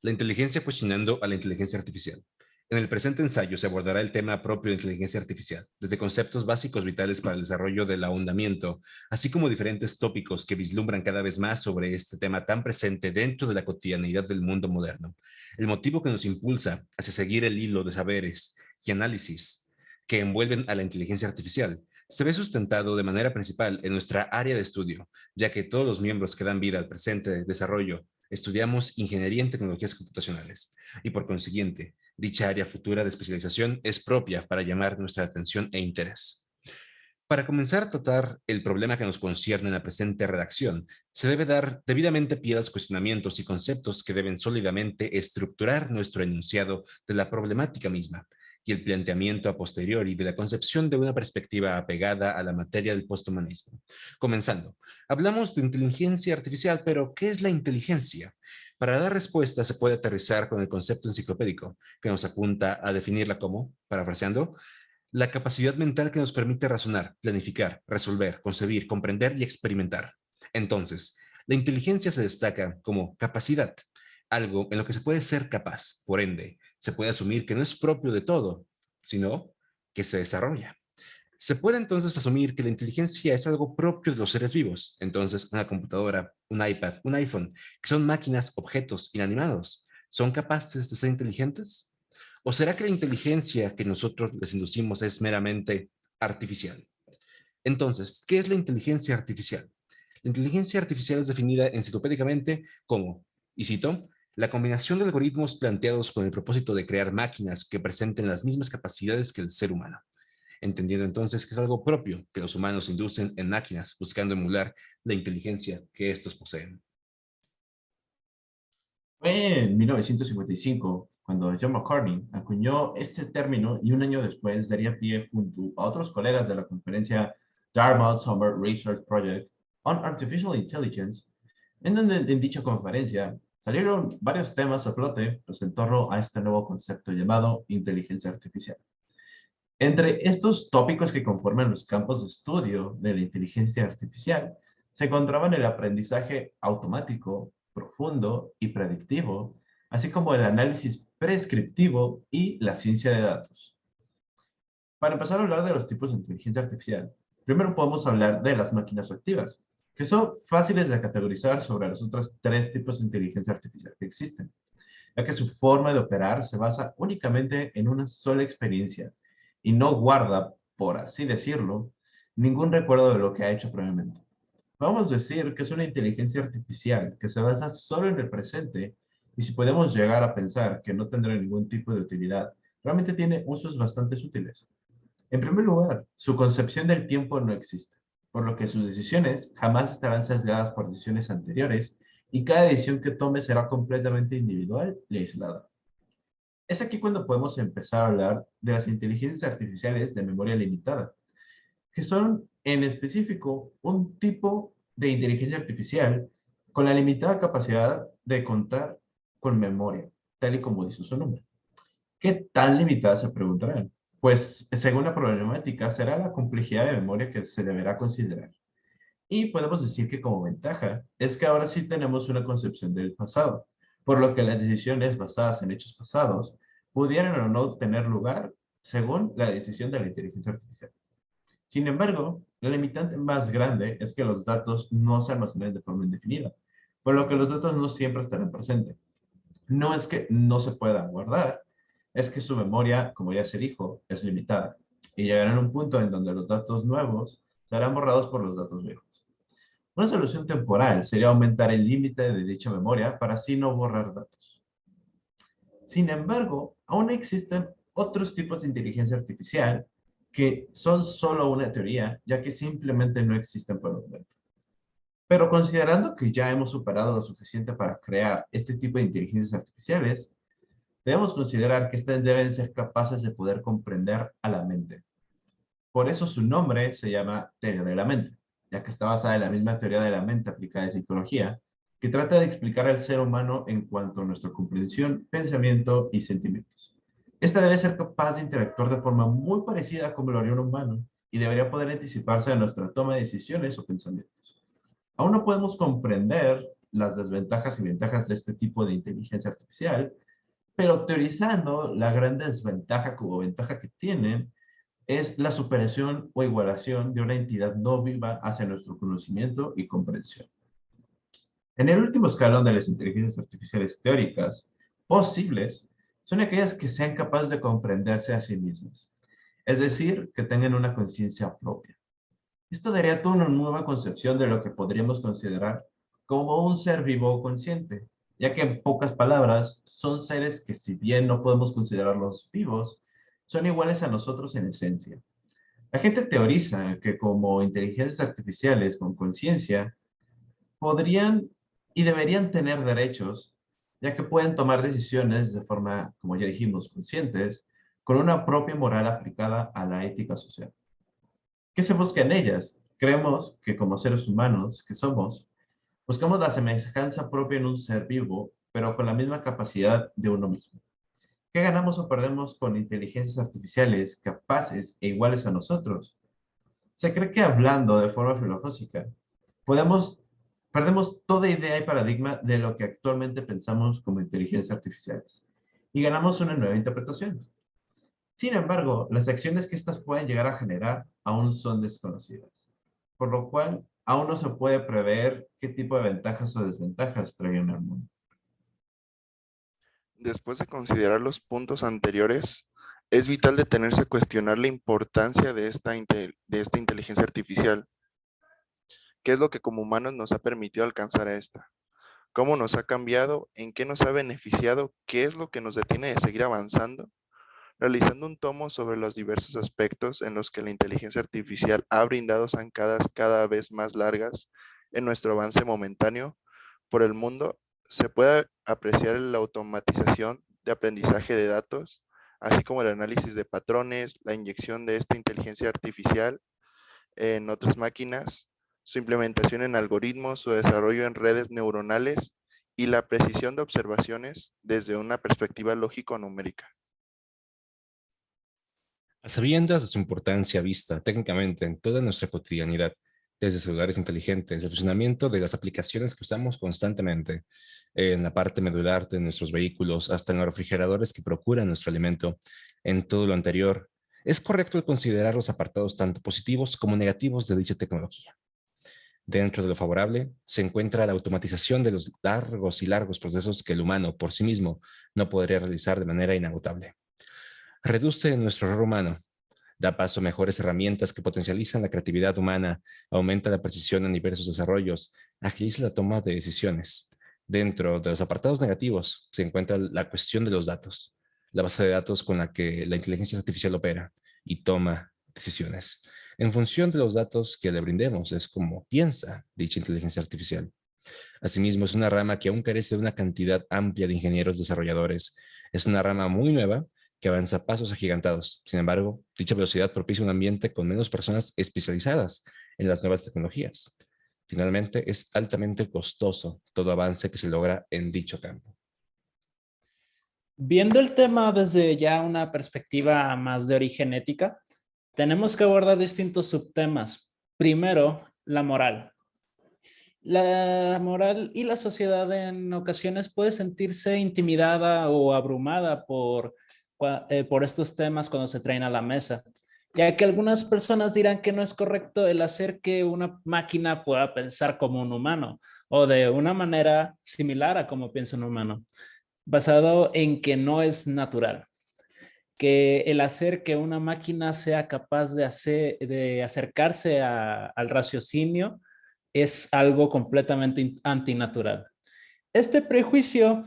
La inteligencia cuestionando a la inteligencia artificial. En el presente ensayo se abordará el tema propio de inteligencia artificial, desde conceptos básicos vitales para el desarrollo del ahondamiento, así como diferentes tópicos que vislumbran cada vez más sobre este tema tan presente dentro de la cotidianidad del mundo moderno. El motivo que nos impulsa hacia seguir el hilo de saberes y análisis que envuelven a la inteligencia artificial se ve sustentado de manera principal en nuestra área de estudio, ya que todos los miembros que dan vida al presente desarrollo estudiamos ingeniería en tecnologías computacionales y por consiguiente, dicha área futura de especialización es propia para llamar nuestra atención e interés. Para comenzar a tratar el problema que nos concierne en la presente redacción, se debe dar debidamente pie a los cuestionamientos y conceptos que deben sólidamente estructurar nuestro enunciado de la problemática misma y el planteamiento a posteriori de la concepción de una perspectiva apegada a la materia del posthumanismo. Comenzando, hablamos de inteligencia artificial, pero ¿qué es la inteligencia? Para dar respuesta se puede aterrizar con el concepto enciclopédico, que nos apunta a definirla como, parafraseando, la capacidad mental que nos permite razonar, planificar, resolver, concebir, comprender y experimentar. Entonces, la inteligencia se destaca como capacidad, algo en lo que se puede ser capaz. Por ende, se puede asumir que no es propio de todo, sino que se desarrolla. Se puede entonces asumir que la inteligencia es algo propio de los seres vivos. Entonces, una computadora, un iPad, un iPhone, que son máquinas, objetos inanimados, ¿son capaces de ser inteligentes? ¿O será que la inteligencia que nosotros les inducimos es meramente artificial? Entonces, ¿qué es la inteligencia artificial? La inteligencia artificial es definida enciclopédicamente como, y cito, la combinación de algoritmos planteados con el propósito de crear máquinas que presenten las mismas capacidades que el ser humano, entendiendo entonces que es algo propio que los humanos inducen en máquinas buscando emular la inteligencia que estos poseen. Fue en 1955 cuando John McCartney acuñó este término y un año después daría pie junto a otros colegas de la conferencia Dartmouth Summer Research Project on Artificial Intelligence, en donde en dicha conferencia salieron varios temas a flote pues, en torno a este nuevo concepto llamado inteligencia artificial. Entre estos tópicos que conforman los campos de estudio de la inteligencia artificial se encontraban el aprendizaje automático, profundo y predictivo, así como el análisis prescriptivo y la ciencia de datos. Para empezar a hablar de los tipos de inteligencia artificial, primero podemos hablar de las máquinas reactivas, que son fáciles de categorizar sobre los otros tres tipos de inteligencia artificial que existen, ya que su forma de operar se basa únicamente en una sola experiencia y no guarda, por así decirlo, ningún recuerdo de lo que ha hecho previamente. Podemos decir que es una inteligencia artificial que se basa solo en el presente y si podemos llegar a pensar que no tendrá ningún tipo de utilidad, realmente tiene usos bastante útiles. En primer lugar, su concepción del tiempo no existe, por lo que sus decisiones jamás estarán sesgadas por decisiones anteriores y cada decisión que tome será completamente individual y aislada. Es aquí cuando podemos empezar a hablar de las inteligencias artificiales de memoria limitada, que son en específico un tipo de inteligencia artificial con la limitada capacidad de contar con memoria, tal y como dice su nombre. ¿Qué tan limitada se preguntarán? Pues según la problemática será la complejidad de memoria que se deberá considerar. Y podemos decir que como ventaja es que ahora sí tenemos una concepción del pasado, por lo que las decisiones basadas en hechos pasados pudieran o no tener lugar según la decisión de la inteligencia artificial. Sin embargo, la limitante más grande es que los datos no se almacenan de forma indefinida, por lo que los datos no siempre estarán presentes. No es que no se puedan guardar, es que su memoria, como ya se dijo, es limitada y llegarán a un punto en donde los datos nuevos serán borrados por los datos viejos. Una solución temporal sería aumentar el límite de dicha memoria para así no borrar datos. Sin embargo, aún existen otros tipos de inteligencia artificial que son solo una teoría, ya que simplemente no existen por el momento. Pero considerando que ya hemos superado lo suficiente para crear este tipo de inteligencias artificiales, debemos considerar que estas deben ser capaces de poder comprender a la mente. Por eso su nombre se llama teoría de la mente, ya que está basada en la misma teoría de la mente aplicada en psicología, que trata de explicar al ser humano en cuanto a nuestra comprensión, pensamiento y sentimientos. Esta debe ser capaz de interactuar de forma muy parecida como lo haría un humano y debería poder anticiparse a nuestra toma de decisiones o pensamientos. Aún no podemos comprender las desventajas y ventajas de este tipo de inteligencia artificial, pero teorizando la gran desventaja como ventaja que tienen es la superación o igualación de una entidad no viva hacia nuestro conocimiento y comprensión. En el último escalón de las inteligencias artificiales teóricas posibles son aquellas que sean capaces de comprenderse a sí mismas, es decir, que tengan una conciencia propia. Esto daría toda una nueva concepción de lo que podríamos considerar como un ser vivo o consciente, ya que en pocas palabras son seres que si bien no podemos considerarlos vivos, son iguales a nosotros en esencia. La gente teoriza que como inteligencias artificiales con conciencia podrían y deberían tener derechos, ya que pueden tomar decisiones de forma, como ya dijimos, conscientes, con una propia moral aplicada a la ética social. ¿Qué se busca en ellas? Creemos que como seres humanos que somos, buscamos la semejanza propia en un ser vivo, pero con la misma capacidad de uno mismo. ¿Qué ganamos o perdemos con inteligencias artificiales capaces e iguales a nosotros? Se cree que hablando de forma filosófica, podemos, perdemos toda idea y paradigma de lo que actualmente pensamos como inteligencias artificiales y ganamos una nueva interpretación. Sin embargo, las acciones que éstas pueden llegar a generar aún son desconocidas, por lo cual aún no se puede prever qué tipo de ventajas o desventajas traen al mundo. Después de considerar los puntos anteriores, es vital detenerse a cuestionar la importancia de esta inteligencia artificial. ¿Qué es lo que como humanos nos ha permitido alcanzar a esta? ¿Cómo nos ha cambiado? ¿En qué nos ha beneficiado? ¿Qué es lo que nos detiene de seguir avanzando? Realizando un tomo sobre los diversos aspectos en los que la inteligencia artificial ha brindado zancadas cada vez más largas en nuestro avance momentáneo por el mundo, se puede apreciar la automatización de aprendizaje de datos, así como el análisis de patrones, la inyección de esta inteligencia artificial en otras máquinas, su implementación en algoritmos, su desarrollo en redes neuronales y la precisión de observaciones desde una perspectiva lógico-numérica. A sabiendas de su importancia vista técnicamente en toda nuestra cotidianidad, desde celulares inteligentes, el funcionamiento de las aplicaciones que usamos constantemente, en la parte medular de nuestros vehículos, hasta en los refrigeradores que procuran nuestro alimento, en todo lo anterior, es correcto considerar los apartados tanto positivos como negativos de dicha tecnología. Dentro de lo favorable se encuentra la automatización de los largos procesos que el humano por sí mismo no podría realizar de manera inagotable. Reduce nuestro error humano, da paso a mejores herramientas que potencializan la creatividad humana, aumenta la precisión en diversos desarrollos, agiliza la toma de decisiones. Dentro de los apartados negativos se encuentra la cuestión de los datos, la base de datos con la que la inteligencia artificial opera y toma decisiones. En función de los datos que le brindemos, es como piensa dicha inteligencia artificial. Asimismo, es una rama que aún carece de una cantidad amplia de ingenieros desarrolladores. Es una rama muy nueva que avanza a pasos agigantados. Sin embargo, dicha velocidad propicia un ambiente con menos personas especializadas en las nuevas tecnologías. Finalmente, es altamente costoso todo avance que se logra en dicho campo. Viendo el tema desde ya una perspectiva más de origen ética, tenemos que abordar distintos subtemas. Primero, la moral. La moral y la sociedad en ocasiones puede sentirse intimidada o abrumada por estos temas cuando se traen a la mesa, ya que algunas personas dirán que no es correcto el hacer que una máquina pueda pensar como un humano o de una manera similar a como piensa un humano, basado en que no es natural, que el hacer que una máquina sea capaz de acercarse al raciocinio es algo completamente antinatural. Este prejuicio,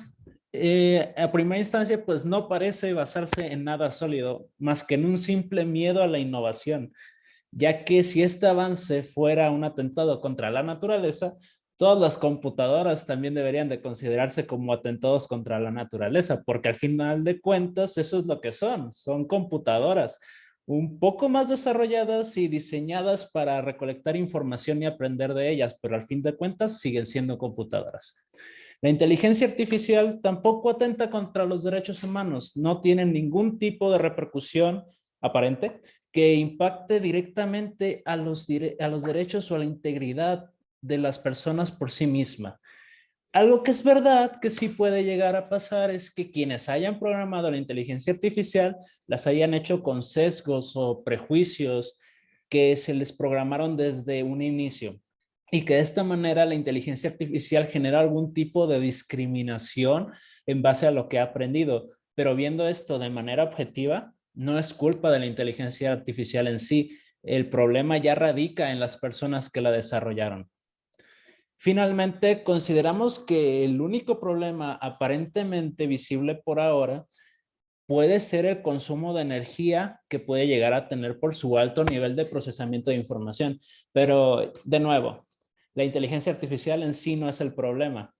a primera instancia, pues no parece basarse en nada sólido, más que en un simple miedo a la innovación, ya que si este avance fuera un atentado contra la naturaleza, todas las computadoras también deberían de considerarse como atentados contra la naturaleza, porque al final de cuentas eso es lo que son computadoras un poco más desarrolladas y diseñadas para recolectar información y aprender de ellas, pero al fin de cuentas siguen siendo computadoras. La inteligencia artificial tampoco atenta contra los derechos humanos, no tienen ningún tipo de repercusión aparente que impacte directamente a los derechos o a la integridad de las personas por sí misma. Algo que es verdad que sí puede llegar a pasar es que quienes hayan programado la inteligencia artificial las hayan hecho con sesgos o prejuicios que se les programaron desde un inicio y que de esta manera la inteligencia artificial genera algún tipo de discriminación en base a lo que ha aprendido. Pero viendo esto de manera objetiva, no es culpa de la inteligencia artificial en sí. El problema ya radica en las personas que la desarrollaron. Finalmente, consideramos que el único problema aparentemente visible por ahora puede ser el consumo de energía que puede llegar a tener por su alto nivel de procesamiento de información. Pero, de nuevo, la inteligencia artificial en sí no es el problema,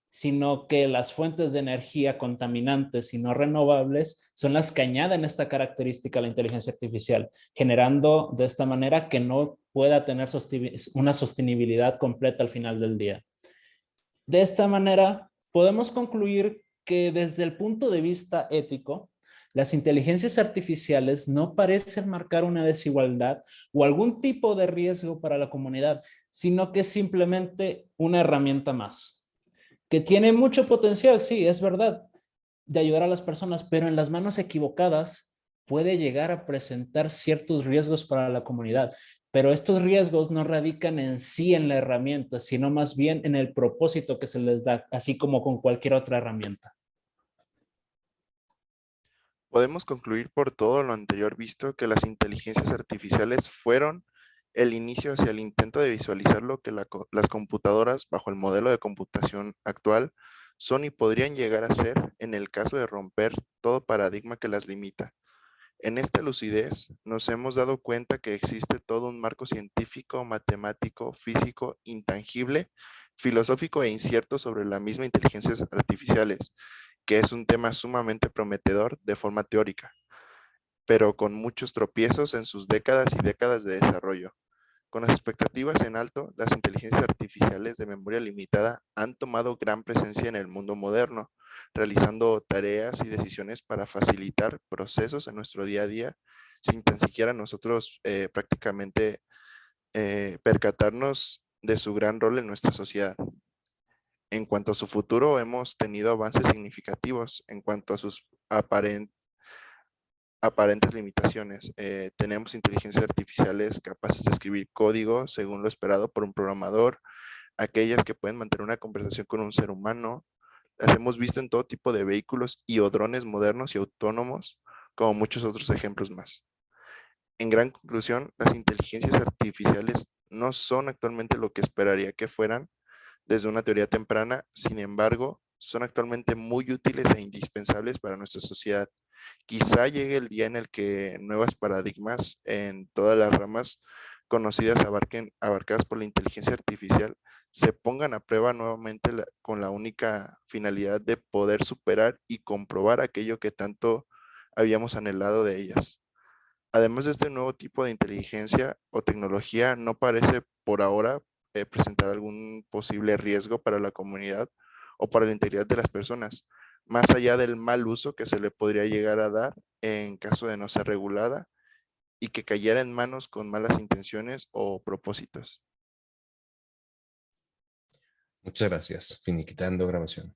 sino que las fuentes de energía contaminantes y no renovables son las que añaden esta característica a la inteligencia artificial, generando de esta manera que no pueda tener una sostenibilidad completa al final del día. De esta manera, podemos concluir que desde el punto de vista ético, las inteligencias artificiales no parecen marcar una desigualdad o algún tipo de riesgo para la comunidad, sino que es simplemente una herramienta más, que tiene mucho potencial, sí, es verdad, de ayudar a las personas, pero en las manos equivocadas puede llegar a presentar ciertos riesgos para la comunidad. Pero estos riesgos no radican en sí en la herramienta, sino más bien en el propósito que se les da, así como con cualquier otra herramienta. Podemos concluir por todo lo anterior visto que las inteligencias artificiales fueron el inicio hacia el intento de visualizar lo que las computadoras bajo el modelo de computación actual son y podrían llegar a ser en el caso de romper todo paradigma que las limita. En esta lucidez nos hemos dado cuenta que existe todo un marco científico, matemático, físico, intangible, filosófico e incierto sobre las mismas inteligencias artificiales, que es un tema sumamente prometedor de forma teórica, pero con muchos tropiezos en sus décadas y décadas de desarrollo. Con las expectativas en alto, las inteligencias artificiales de memoria limitada han tomado gran presencia en el mundo moderno, realizando tareas y decisiones para facilitar procesos en nuestro día a día, sin tan siquiera nosotros prácticamente percatarnos de su gran rol en nuestra sociedad. En cuanto a su futuro, hemos tenido avances significativos en cuanto a sus aparentes limitaciones. Tenemos inteligencias artificiales capaces de escribir código según lo esperado por un programador, aquellas que pueden mantener una conversación con un ser humano. Las hemos visto en todo tipo de vehículos y o drones modernos y autónomos, como muchos otros ejemplos más. En gran conclusión, las inteligencias artificiales no son actualmente lo que esperaría que fueran desde una teoría temprana, sin embargo, son actualmente muy útiles e indispensables para nuestra sociedad. Quizá llegue el día en el que nuevos paradigmas en todas las ramas conocidas abarcadas por la inteligencia artificial se pongan a prueba nuevamente con la única finalidad de poder superar y comprobar aquello que tanto habíamos anhelado de ellas. Además de este nuevo tipo de inteligencia o tecnología, no parece por ahora presentar algún posible riesgo para la comunidad o para la integridad de las personas, más allá del mal uso que se le podría llegar a dar en caso de no ser regulada y que cayera en manos con malas intenciones o propósitos. Muchas gracias. Finiquitando grabación.